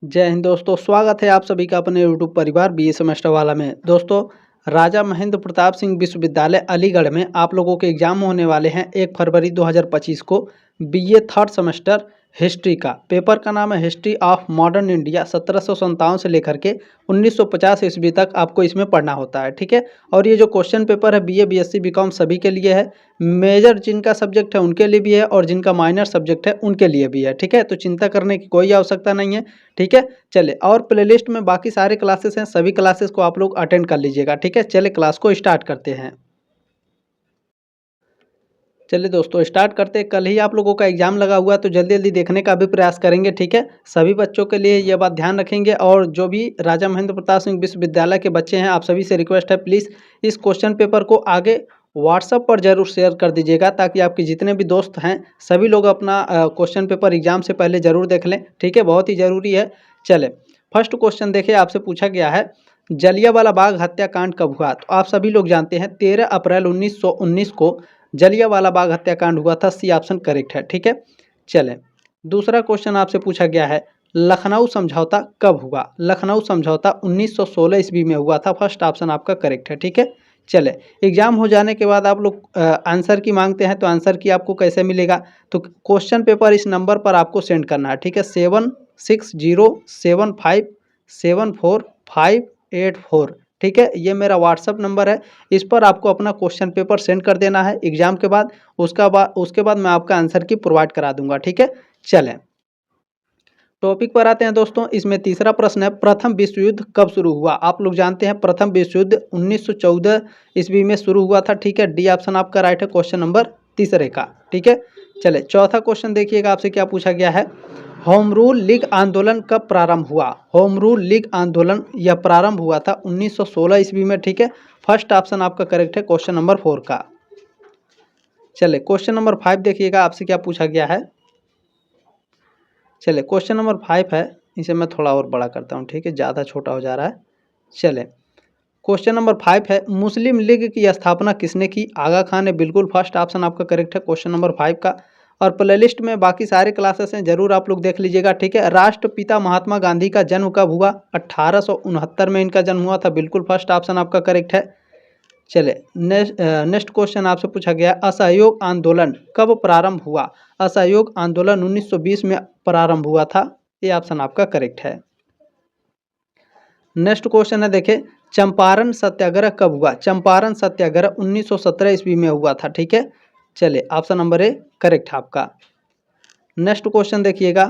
जय हिंद दोस्तों, स्वागत है आप सभी का अपने यूट्यूब परिवार बीए सेमेस्टर वाला में। दोस्तों, राजा महेंद्र प्रताप सिंह विश्वविद्यालय अलीगढ़ में आप लोगों के एग्जाम होने वाले हैं 1 फरवरी 2025 को बीए थर्ड सेमेस्टर हिस्ट्री का। पेपर का नाम है हिस्ट्री ऑफ मॉडर्न इंडिया। 1757 से लेकर के 1950 ईस्वी तक आपको इसमें पढ़ना होता है, ठीक है। और ये जो क्वेश्चन पेपर है बीए बीएससी बीकॉम सभी के लिए है। मेजर जिनका सब्जेक्ट है उनके लिए भी है और जिनका माइनर सब्जेक्ट है उनके लिए भी है, ठीक है। तो चिंता करने की कोई आवश्यकता नहीं है, ठीक है। चले, और प्लेलिस्ट में बाकी सारे क्लासेस हैं, सभी क्लासेस को आप लोग अटेंड कर लीजिएगा, ठीक है। चले क्लास को स्टार्ट करते हैं। चलिए दोस्तों स्टार्ट करते हैं। कल ही आप लोगों का एग्जाम लगा हुआ है तो जल्दी जल्दी देखने का भी प्रयास करेंगे, ठीक है। सभी बच्चों के लिए यह बात ध्यान रखेंगे और जो भी राजा महेंद्र प्रताप सिंह विश्वविद्यालय के बच्चे हैं आप सभी से रिक्वेस्ट है, प्लीज़ इस क्वेश्चन पेपर को आगे व्हाट्सएप पर जरूर शेयर कर दीजिएगा ताकि आपके जितने भी दोस्त हैं सभी लोग अपना क्वेश्चन पेपर एग्जाम से पहले ज़रूर देख लें, ठीक है। बहुत ही ज़रूरी है। चले, फर्स्ट क्वेश्चन देखिए, आपसे पूछा गया है जलियांवाला बाग हत्याकांड कब हुआ। तो आप सभी लोग जानते हैं 13 अप्रैल 1919 को जलियांवाला बाग हत्याकांड हुआ था। सी ऑप्शन करेक्ट है, ठीक है। चलें, दूसरा क्वेश्चन आपसे पूछा गया है लखनऊ समझौता कब हुआ। लखनऊ समझौता 1916 ईस्वी में हुआ था। फर्स्ट ऑप्शन आपका करेक्ट है, ठीक है। चले, एग्जाम हो जाने के बाद आप लोग आंसर की मांगते हैं तो आंसर की आपको कैसे मिलेगा। तो क्वेश्चन पेपर इस नंबर पर आपको सेंड करना है, ठीक है। 7607574584, ठीक है। ये मेरा व्हाट्सअप नंबर है, इस पर आपको अपना क्वेश्चन पेपर सेंड कर देना है एग्जाम के बाद। उसके बाद मैं आपका आंसर की प्रोवाइड करा दूंगा, ठीक है। चलें, टॉपिक पर आते हैं दोस्तों। इसमें तीसरा प्रश्न है प्रथम विश्व युद्ध कब शुरू हुआ। आप लोग जानते हैं प्रथम विश्व युद्ध 1914 ईस्वी में शुरू हुआ था, ठीक है। डी ऑप्शन आपका राइट है क्वेश्चन नंबर तीसरे का, ठीक है। चले, चौथा क्वेश्चन देखिएगा, आपसे क्या पूछा गया है होम रूल लीग आंदोलन कब प्रारंभ हुआ। होम रूल लीग आंदोलन यह प्रारंभ हुआ था 1916 ईस्वी में, ठीक है। फर्स्ट ऑप्शन आपका करेक्ट है क्वेश्चन नंबर 4 का। चले, क्वेश्चन नंबर 5 देखिएगा, आपसे क्या पूछा गया है। चले, क्वेश्चन नंबर 5 है, इसे मैं थोड़ा और बड़ा करता हूँ, ठीक है, ज़्यादा छोटा हो जा रहा है। चले, क्वेश्चन नंबर 5 है मुस्लिम लीग की स्थापना किसने की। आगा खान ने, बिल्कुल फर्स्ट ऑप्शन आपका करेक्ट है क्वेश्चन नंबर 5 का। और प्लेलिस्ट में बाकी सारे क्लासेस हैं, जरूर आप लोग देख लीजिएगा, ठीक है। राष्ट्रपिता महात्मा गांधी का जन्म कब हुआ। 1869 में इनका जन्म हुआ था, बिल्कुल फर्स्ट ऑप्शन आपका करेक्ट है। चले, नेक्स्ट क्वेश्चन आपसे पूछा गया असहयोग आंदोलन कब प्रारंभ हुआ। असहयोग आंदोलन 1920 में प्रारंभ हुआ था, ये ऑप्शन आपका करेक्ट है। नेक्स्ट क्वेश्चन है, देखें चंपारण सत्याग्रह कब हुआ। चंपारण सत्याग्रह 1917 ईस्वी में हुआ था, ठीक है। चलिए, ऑप्शन नंबर ए करेक्ट है आपका। नेक्स्ट क्वेश्चन देखिएगा,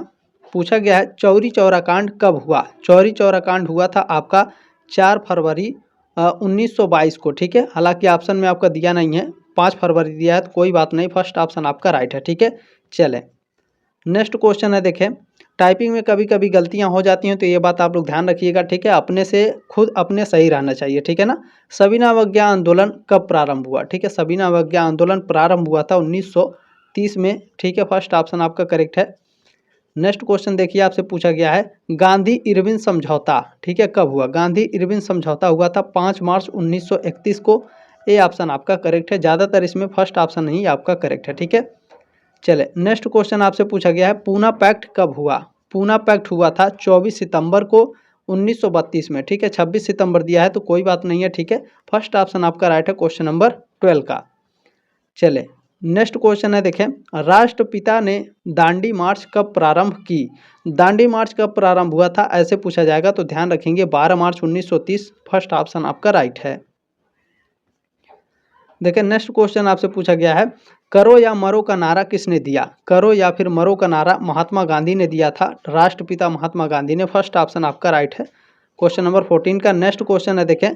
पूछा गया है चौरी चौरा कांड कब हुआ। चौरी चौरा कांड हुआ था आपका 4 फरवरी 1922 को, ठीक है। हालांकि ऑप्शन में आपका दिया नहीं है, 5 फरवरी दिया है, तो कोई बात नहीं, फर्स्ट ऑप्शन आपका राइट है, ठीक है। चलें, नेक्स्ट क्वेश्चन है, देखें टाइपिंग में कभी कभी गलतियां हो जाती हैं तो ये बात आप लोग ध्यान रखिएगा, ठीक है। अपने से खुद अपने सही रहना चाहिए, ठीक है ना। सविनय अवज्ञा आंदोलन कब प्रारंभ हुआ, ठीक है। सविनय अवज्ञा आंदोलन प्रारंभ हुआ था 1930 में, ठीक है। फर्स्ट ऑप्शन आपका करेक्ट है। नेक्स्ट क्वेश्चन देखिए, आपसे पूछा गया है गांधी इरविन समझौता, ठीक है, कब हुआ। गांधी इरविन समझौता हुआ था 5 मार्च 1931 को, ये ऑप्शन आपका करेक्ट है। ज़्यादातर इसमें फर्स्ट ऑप्शन ही आपका करेक्ट है, ठीक है। चले, नेक्स्ट क्वेश्चन आपसे पूछा गया है पूना पैक्ट कब हुआ। पूना पैक्ट हुआ था 24 सितंबर को 1932 में, ठीक है। 26 सितंबर दिया है तो कोई बात नहीं है, ठीक है। फर्स्ट ऑप्शन आपका राइट है क्वेश्चन नंबर 12 का। चले, नेक्स्ट क्वेश्चन है, देखें राष्ट्रपिता ने दांडी मार्च कब प्रारंभ की। दांडी मार्च कब प्रारंभ हुआ था ऐसे पूछा जाएगा तो ध्यान रखेंगे 12 मार्च 1930, फर्स्ट ऑप्शन आपका राइट है। देखिए, नेक्स्ट क्वेश्चन आपसे पूछा गया है करो या मरो का नारा किसने दिया। करो या फिर मरो का नारा महात्मा गांधी ने दिया था, राष्ट्रपिता महात्मा गांधी ने, फर्स्ट ऑप्शन आपका राइट है क्वेश्चन नंबर 14 का। नेक्स्ट क्वेश्चन है, देखें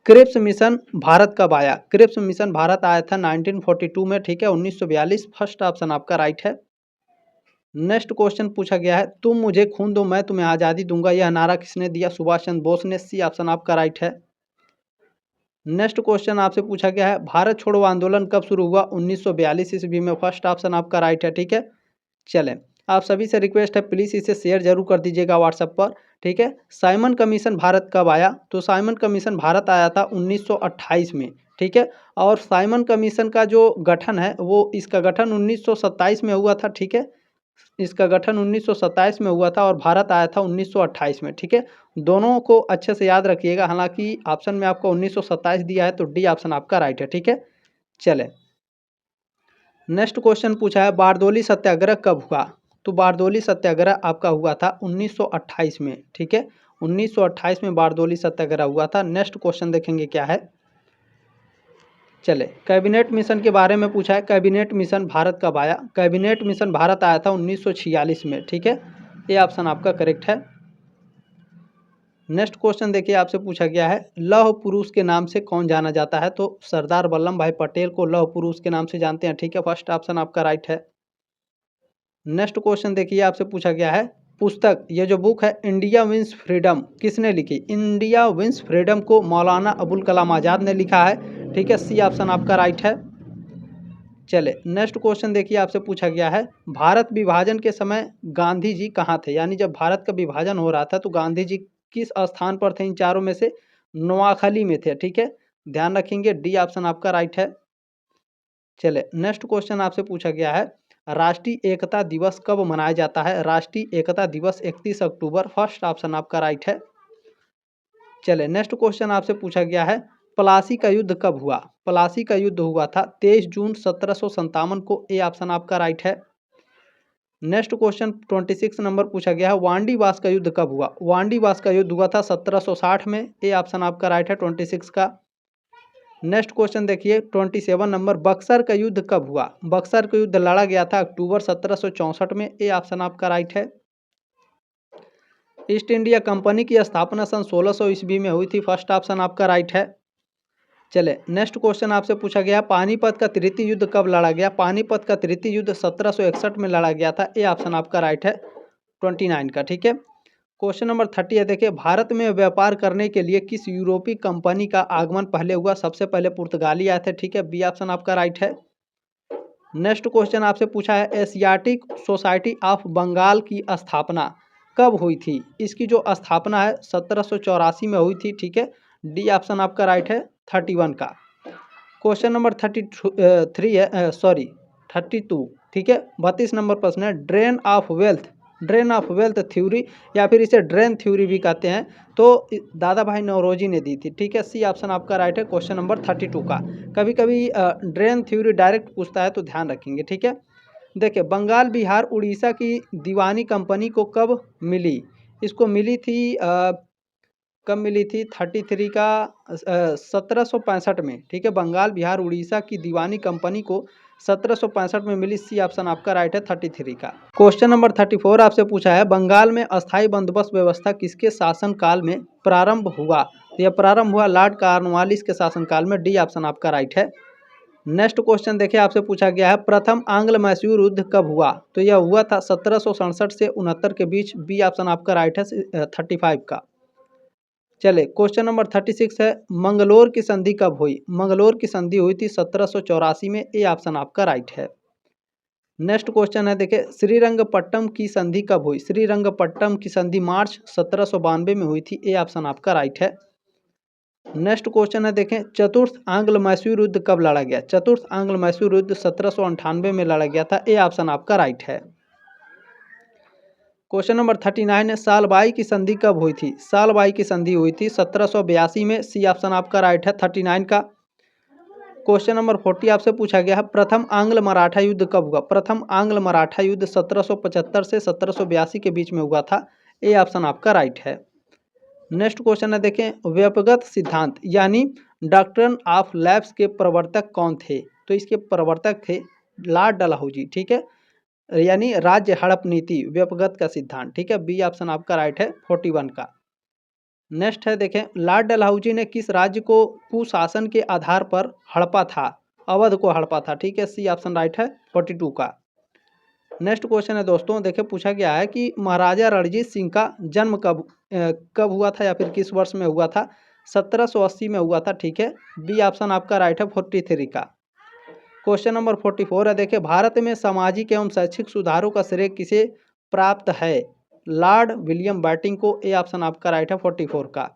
क्रिप्स मिशन भारत कब आया। क्रिप्स मिशन भारत आया था 1942 में, ठीक है, 1942, फर्स्ट ऑप्शन आपका राइट है। नेक्स्ट क्वेश्चन पूछा गया है तुम मुझे खून दो मैं तुम्हें आज़ादी दूंगा, यह नारा किसने दिया। सुभाष चंद्र बोस ने, सी ऑप्शन आपका राइट है। नेक्स्ट क्वेश्चन आपसे पूछा गया है भारत छोड़ो आंदोलन कब शुरू हुआ। 1942 ईस्वी में, फर्स्ट ऑप्शन आपका राइट है, ठीक है। चलें, आप सभी से रिक्वेस्ट है प्लीज़ इसे शेयर जरूर कर दीजिएगा व्हाट्सएप पर, ठीक है। साइमन कमीशन भारत कब आया। तो साइमन कमीशन भारत आया था 1928 में, ठीक है। और साइमन कमीशन का जो गठन है वो, इसका गठन 1927 में हुआ था, ठीक है। इसका गठन 1927 में हुआ था और भारत आया था 1928 में। ठीक है, दोनों को अच्छे से याद रखिएगा। हालांकि ऑप्शन में आपको 1927 दिया है तो डी ऑप्शन आपका राइट है। ठीक है, चले नेक्स्ट क्वेश्चन पूछा है बारदोली सत्याग्रह कब हुआ। तो बारदोली सत्याग्रह आपका हुआ था 1928 में। ठीक है, 1928 में बारदोली सत्याग्रह हुआ था। नेक्स्ट क्वेश्चन देखेंगे क्या है। चले कैबिनेट मिशन के बारे में पूछा है। कैबिनेट मिशन भारत कब आया। कैबिनेट मिशन भारत आया था 1946 में। ठीक है, ये ऑप्शन आपका करेक्ट है। नेक्स्ट क्वेश्चन देखिए, आपसे पूछा गया है लौह पुरुष के नाम से कौन जाना जाता है। तो सरदार वल्लभ भाई पटेल को लौह पुरुष के नाम से जानते हैं। ठीक है, फर्स्ट ऑप्शन आपका राइट है। नेक्स्ट क्वेश्चन देखिए, आपसे पूछा गया है पुस्तक, ये जो बुक है इंडिया विंस फ्रीडम किसने लिखी। इंडिया विंस फ्रीडम को मौलाना अबुल कलाम आज़ाद ने लिखा है। ठीक है, सी ऑप्शन आपका राइट है। चले नेक्स्ट क्वेश्चन देखिए, आपसे पूछा गया है भारत विभाजन के समय गांधी जी कहाँ थे। यानी जब भारत का विभाजन हो रहा था तो गांधी जी किस स्थान पर थे। इन चारों में से नोआखली में थे। ठीक है, ध्यान रखेंगे, डी ऑप्शन आपका राइट है। चले नेक्स्ट क्वेश्चन आपसे पूछा गया है राष्ट्रीय एकता दिवस कब मनाया जाता है। राष्ट्रीय एकता दिवस 31 अक्टूबर, फर्स्ट ऑप्शन आपका राइट है। चले नेक्स्ट क्वेश्चन आपसे पूछा गया है प्लासी का युद्ध कब हुआ। प्लासी का युद्ध हुआ था 23 जून 1757 को, ए ऑप्शन आपका राइट है। नेक्स्ट क्वेश्चन 26 नंबर पूछा गया है वांडीवास का युद्ध कब हुआ। वांडीवास का युद्ध हुआ था 1760 में, ए ऑप्शन आपका राइट है 26 का। नेक्स्ट क्वेश्चन देखिए 27 नंबर बक्सर का युद्ध कब हुआ। बक्सर का युद्ध लड़ा गया था अक्टूबर 1764 में, ए ऑप्शन आपका राइट है। ईस्ट इंडिया कंपनी की स्थापना सन 1600 ईस्वी में हुई थी, फर्स्ट ऑप्शन आपका राइट है। चले नेक्स्ट क्वेश्चन आपसे पूछा गया पानीपत का तृतीय युद्ध कब लड़ा गया। पानीपत का तृतीय युद्ध 1761 में लड़ा गया था, ए ऑप्शन आपका राइट है 29 का। ठीक है, क्वेश्चन नंबर 30 है, देखिए भारत में व्यापार करने के लिए किस यूरोपीय कंपनी का आगमन पहले हुआ। सबसे पहले पुर्तगाली आए थे। ठीक है, बी ऑप्शन आपका राइट है। नेक्स्ट क्वेश्चन आपसे पूछा है एशियाटिक सोसाइटी ऑफ बंगाल की स्थापना कब हुई थी। इसकी जो स्थापना है 1784 में हुई थी। ठीक है, डी ऑप्शन आपका राइट है 31 का। क्वेश्चन नंबर 33 है, सॉरी 32। ठीक है, 32 नंबर प्रश्न है ड्रेन ऑफ वेल्थ थ्योरी या फिर इसे ड्रेन थ्योरी भी कहते हैं, तो दादा भाई नौरोजी ने दी थी। ठीक है, सी ऑप्शन आपका राइट है क्वेश्चन नंबर 32 का। कभी कभी ड्रेन थ्योरी डायरेक्ट पूछता है तो ध्यान रखेंगे। ठीक है, देखिए बंगाल बिहार उड़ीसा की दीवानी कंपनी को कब मिली। इसको मिली थी कब मिली थी 33 का 1765 में। ठीक है, बंगाल बिहार उड़ीसा की दीवानी कंपनी को 1765 में मिली, सी ऑप्शन आपका राइट है 33 का। क्वेश्चन नंबर 34 आपसे पूछा है बंगाल में अस्थायी बंदोबस्त व्यवस्था किसके शासनकाल में प्रारंभ हुआ। तो यह प्रारंभ हुआ लॉर्ड कॉर्नवालिस के शासनकाल में, डी ऑप्शन आपका राइट है। नेक्स्ट क्वेश्चन देखिए, आपसे पूछा गया है प्रथम आंग्ल मैसूर युद्ध कब हुआ। तो यह हुआ था 1767 से 69 के बीच, बी ऑप्शन आपका राइट है 35 का। चले क्वेश्चन नंबर 36 है मंगलोर की संधि कब हुई। मंगलोर की संधि हुई थी 1784 में, ए ऑप्शन आपका राइट है। नेक्स्ट क्वेश्चन है, देखिए श्रीरंगपट्टम की संधि कब हुई। श्रीरंगपट्टम की संधि मार्च 1792 में हुई थी, ए ऑप्शन आपका राइट है। नेक्स्ट क्वेश्चन है, देखें चतुर्थ आंग्ल मैसूर युद्ध कब लड़ा गया। चतुर्थ आंग्ल मैसूर युद्ध 1798 में लड़ा गया था, ए ऑप्शन आपका राइट है। क्वेश्चन नंबर 39 है सालबाई की संधि कब हुई थी। सालबाई की संधि हुई थी 1782 में, सी ऑप्शन आपका राइट है 39 का। क्वेश्चन नंबर 40 आपसे पूछा गया है प्रथम आंग्ल मराठा युद्ध कब हुआ। प्रथम आंग्ल मराठा युद्ध 1775 से 1782 के बीच में हुआ था, ए ऑप्शन आपका राइट है। नेक्स्ट क्वेश्चन है, देखें व्यपगत सिद्धांत यानी डॉक्ट्रिन ऑफ लैप्स के प्रवर्तक कौन थे। तो इसके प्रवर्तक थे लॉर्ड डलहौजी। ठीक है, यानी राज्य हड़प नीति व्यपगत का सिद्धांत। ठीक है, बी ऑप्शन आपका राइट है 41 का। नेक्स्ट है, देखें लॉर्ड डलहौजी ने किस राज्य को कुशासन के आधार पर हड़पा था। अवध को हड़पा था। ठीक है, सी ऑप्शन राइट है 42 का। नेक्स्ट क्वेश्चन है दोस्तों, देखिए पूछा गया है कि महाराजा रणजीत सिंह का जन्म कब हुआ था या फिर किस वर्ष में हुआ था। 1780 में हुआ था। ठीक है, बी ऑप्शन आपका राइट है 43 का। क्वेश्चन नंबर 44 है, देखिए भारत में सामाजिक एवं शैक्षिक सुधारों का श्रेय किसे प्राप्त है। लॉर्ड विलियम बैटिंग को, ए ऑप्शन आपका राइट है 44 का।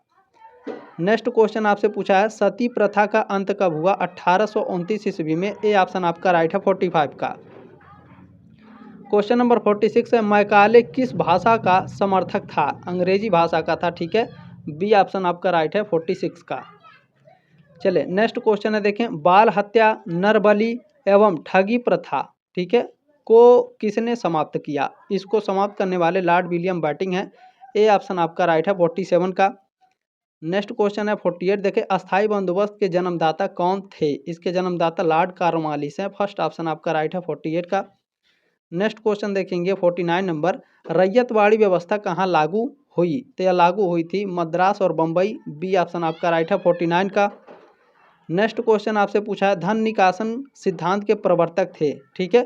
नेक्स्ट क्वेश्चन आपसे पूछा है सती प्रथा का अंत कब हुआ। 1829 ईस्वी में, ए ऑप्शन आपका राइट है 45 का। क्वेश्चन नंबर 46 है, मैकाले किस भाषा का समर्थक था? अंग्रेजी भाषा का था, ठीक है। बी ऑप्शन आपका राइट है 46 का। चले नेक्स्ट क्वेश्चन है, देखें, बाल हत्या, नरबली एवं ठगी प्रथा, ठीक है, को किसने समाप्त किया? इसको समाप्त करने वाले लॉर्ड विलियम बेंटिंक हैं। ए ऑप्शन आपका राइट है 47 का। नेक्स्ट क्वेश्चन है 48, देखें, अस्थाई बंदोबस्त के जन्मदाता कौन थे? इसके जन्मदाता लॉर्ड कॉर्नवालिस हैं। फर्स्ट ऑप्शन आपका राइट है 48 का। नेक्स्ट क्वेश्चन देखेंगे 49 नंबर, रैयतवाड़ी व्यवस्था कहाँ लागू हुई? तो यह लागू हुई थी मद्रास और बम्बई। बी ऑप्शन आपका राइट है 49 का। नेक्स्ट क्वेश्चन आपसे पूछा है, धन निकासन सिद्धांत के प्रवर्तक थे, ठीक है।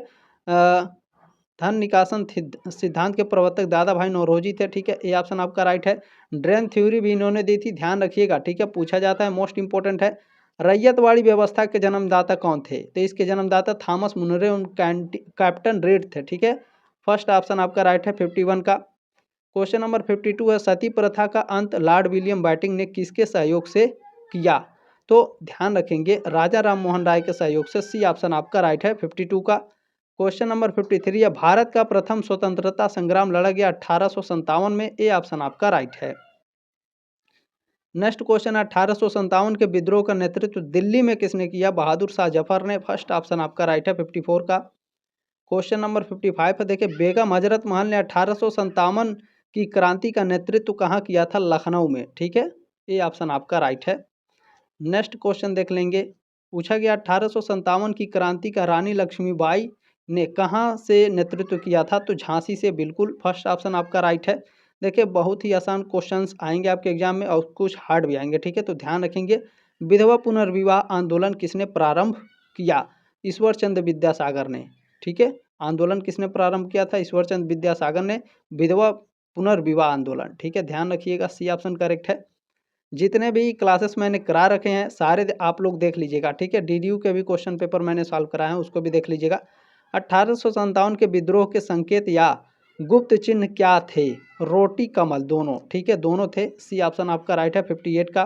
धन निकासन सिद्धांत के प्रवर्तक दादा भाई नौरोजी थे, ठीक है। ए ऑप्शन आपका राइट है। ड्रेन थ्योरी भी इन्होंने दी थी, ध्यान रखिएगा, ठीक है, पूछा जाता है, मोस्ट इंपॉर्टेंट है। रैयतवाड़ी व्यवस्था के जन्मदाता कौन थे? तो इसके जन्मदाता थॉमस मुनरे और कैप्टन रेड थे, ठीक है। फर्स्ट ऑप्शन आपका राइट है 51 का। क्वेश्चन नंबर 52 है, सती प्रथा का अंत लॉर्ड विलियम बेंटिंक ने किसके सहयोग से किया? तो ध्यान रखेंगे, राजा राम मोहन राय के सहयोग से। सी ऑप्शन आपका राइट है 52 का। क्वेश्चन नंबर 53 है, भारत का प्रथम स्वतंत्रता संग्राम लड़ा गया 1857 में। ए ऑप्शन आपका राइट है। नेक्स्ट क्वेश्चन है, 1857 के विद्रोह का नेतृत्व दिल्ली में किसने किया? बहादुर शाह जफर ने। फर्स्ट ऑप्शन आपका राइट है 54 का। क्वेश्चन नंबर 55 है, देखिए, बेगम हजरत महल ने 1857 की क्रांति का नेतृत्व कहाँ किया था? लखनऊ में, ठीक है। ये ऑप्शन आपका राइट है। नेक्स्ट क्वेश्चन देख लेंगे, पूछा गया 1857 की क्रांति का रानी लक्ष्मीबाई ने कहाँ से नेतृत्व किया था? तो झांसी से, बिल्कुल। फर्स्ट ऑप्शन आपका राइट है। देखिए, बहुत ही आसान क्वेश्चंस आएंगे आपके एग्जाम में और कुछ हार्ड भी आएंगे, ठीक है, तो ध्यान रखेंगे। विधवा पुनर्विवाह आंदोलन किसने प्रारंभ किया? ईश्वर चंद्र विद्यासागर ने, ठीक है। आंदोलन किसने प्रारंभ किया था? ईश्वर चंद्र विद्यासागर ने, विधवा पुनर्विवाह आंदोलन, ठीक है, ध्यान रखिएगा, सी ऑप्शन करेक्ट है। जितने भी क्लासेस मैंने करा रखे हैं सारे आप लोग देख लीजिएगा, ठीक है। डीडीयू के भी क्वेश्चन पेपर मैंने सॉल्व कराए हैं, उसको भी देख लीजिएगा। 1857 के विद्रोह के संकेत या गुप्त चिन्ह क्या थे? रोटी कमल, दोनों, ठीक है, दोनों थे। सी ऑप्शन आपका राइट है 58 का।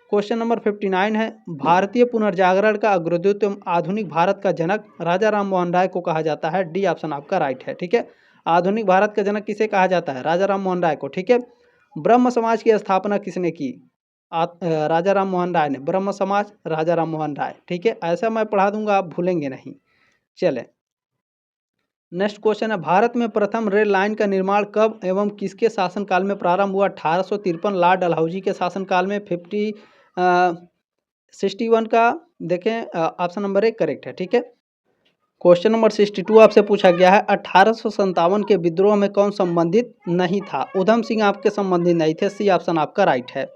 क्वेश्चन नंबर 59 है, भारतीय पुनर्जागरण का अग्रदूत एवं आधुनिक भारत का जनक राजा राम मोहन राय को कहा जाता है। डी ऑप्शन आपका राइट है, ठीक है। आधुनिक भारत का जनक किसे कहा जाता है? राजा राम मोहन राय को, ठीक है। ब्रह्म समाज की स्थापना किसने की? राजा राम मोहन राय ने। ब्रह्म समाज, राजा राम मोहन राय, ठीक है। ऐसा मैं पढ़ा दूंगा, आप भूलेंगे नहीं। चले नेक्स्ट क्वेश्चन है, भारत में प्रथम रेल लाइन का निर्माण कब एवं किसके शासनकाल में प्रारंभ हुआ? 1853 लॉर्ड डलहौजी के शासनकाल में। 61 का देखें, ऑप्शन नंबर 1 करेक्ट है, ठीक है। क्वेश्चन नंबर 62 आपसे पूछा गया है, 1857 के विद्रोह में कौन संबंधित नहीं था? उधम सिंह आपके संबंधित नहीं थे। सी ऑप्शन आपका राइट है।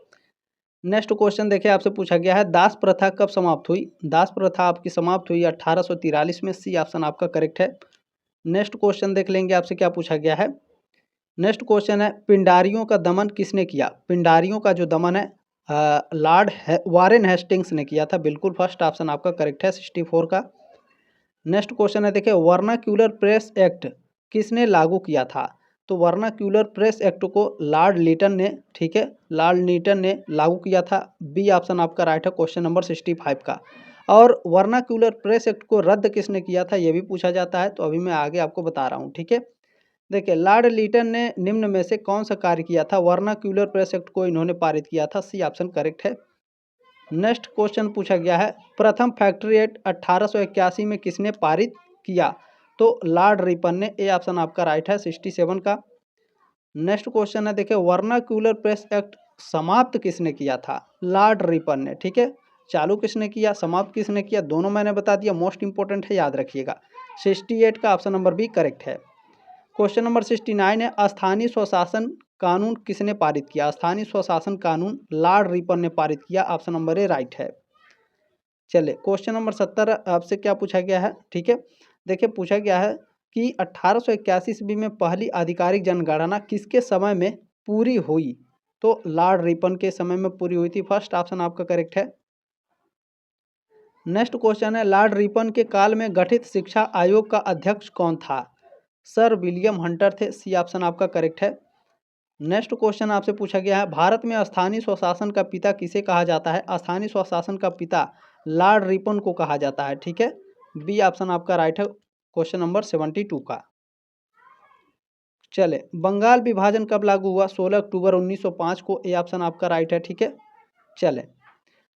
नेक्स्ट क्वेश्चन देखिए, आपसे पूछा गया है, दास प्रथा कब समाप्त हुई? दास प्रथा आपकी समाप्त हुई 1843 में। सी ऑप्शन आपका करेक्ट है। नेक्स्ट क्वेश्चन देख लेंगे, आपसे क्या पूछा गया है। नेक्स्ट क्वेश्चन है, पिंडारियों का दमन किसने किया? पिंडारियों का जो दमन है लॉर्ड वारेन हेस्टिंग्स ने किया था, बिल्कुल। फर्स्ट ऑप्शन आपका करेक्ट है 64 का। नेक्स्ट क्वेश्चन है, देखिए, वर्नाक्यूलर प्रेस एक्ट किसने लागू किया था? तो वर्नाक्यूलर प्रेस एक्ट को लॉर्ड लीटन ने, ठीक है, लॉर्ड लीटन ने लागू किया था। बी ऑप्शन आपका राइट है क्वेश्चन नंबर 65 का। और वर्नाक्यूलर प्रेस एक्ट को रद्द किसने किया था, यह भी पूछा जाता है, तो अभी मैं आगे आपको बता रहा हूँ, ठीक है। देखिए, लॉर्ड लीटन ने निम्न में से कौन सा कार्य किया था? वर्नाक्यूलर प्रेस एक्ट को इन्होंने पारित किया था। सी ऑप्शन करेक्ट है। नेक्स्ट क्वेश्चन पूछा गया है, प्रथम फैक्ट्री एक्ट 1881 में किसने पारित किया? तो लॉर्ड रिपन ने। ए ऑप्शन आपका राइट है 67 का। नेक्स्ट क्वेश्चन है, देखिए, वर्नाक्यूलर प्रेस एक्ट समाप्त किसने किया था? लॉर्ड रिपन ने, ठीक है। चालू किसने किया, समाप्त किसने किया, दोनों मैंने बता दिया, मोस्ट इंपॉर्टेंट है, याद रखिएगा। 68 का ऑप्शन नंबर बी करेक्ट है। क्वेश्चन नंबर 69 है, स्थानीय स्वशासन कानून किसने पारित किया? स्थानीय स्वशासन कानून लॉर्ड रिपन ने पारित किया। ऑप्शन नंबर ए राइट है। चलिए क्वेश्चन नंबर 70 आपसे क्या पूछा गया है, ठीक है। देखिए, पूछा गया है कि 1881 ईस्वी में पहली आधिकारिक जनगणना किसके समय में पूरी हुई? तो लॉर्ड रिपन के समय में पूरी हुई थी। फर्स्ट ऑप्शन आपका करेक्ट है। नेक्स्ट क्वेश्चन है, लॉर्ड रिपन के काल में गठित शिक्षा आयोग का अध्यक्ष कौन था? सर विलियम हंटर थे। सी ऑप्शन आपका करेक्ट है। नेक्स्ट क्वेश्चन आपसे पूछा गया है, भारत में स्थानीय स्वशासन का पिता किसे कहा जाता है? स्थानीय स्वशासन का पिता लॉर्ड रिपन को कहा जाता है, ठीक है। बी ऑप्शन आपका राइट है क्वेश्चन नंबर 72 का। चले, बंगाल विभाजन कब लागू हुआ? 16 अक्टूबर 1905 को। ए ऑप्शन आपका राइट है, ठीक है। चले,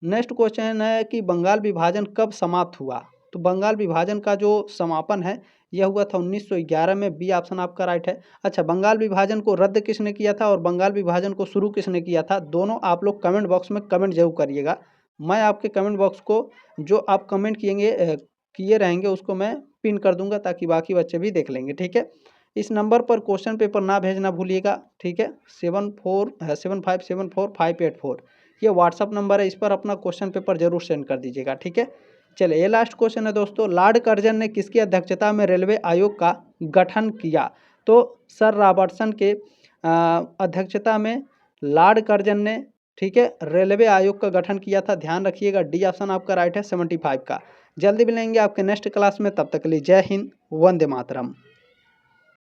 नेक्स्ट क्वेश्चन है कि बंगाल विभाजन कब समाप्त हुआ? तो बंगाल विभाजन का जो समापन है यह हुआ था 1911 में। बी ऑप्शन आपका राइट है। अच्छा, बंगाल विभाजन को रद्द किसने किया था और बंगाल विभाजन को शुरू किसने किया था? दोनों आप लोग कमेंट बॉक्स में कमेंट जरूर करिएगा। मैं आपके कमेंट बॉक्स को जो आप कमेंट किए रहेंगे उसको मैं पिन कर दूंगा ताकि बाकी बच्चे भी देख लेंगे, ठीक है। इस नंबर पर क्वेश्चन पेपर ना भेजना भूलिएगा, ठीक है। 757458 ये व्हाट्सअप नंबर है, इस पर अपना क्वेश्चन पेपर जरूर सेंड कर दीजिएगा, ठीक है। चलिए, ये लास्ट क्वेश्चन है दोस्तों, लॉर्ड कर्जन ने किसकी अध्यक्षता में रेलवे आयोग का गठन किया? तो सर रॉबर्टसन के अध्यक्षता में लॉर्ड कर्जन ने, ठीक है, रेलवे आयोग का गठन किया था। ध्यान रखिएगा, डी ऑप्शन आपका राइट है 75 का। जल्दी मिलेंगे आपके नेक्स्ट क्लास में, तब तक के लिए जय हिंद, वंदे मातरम।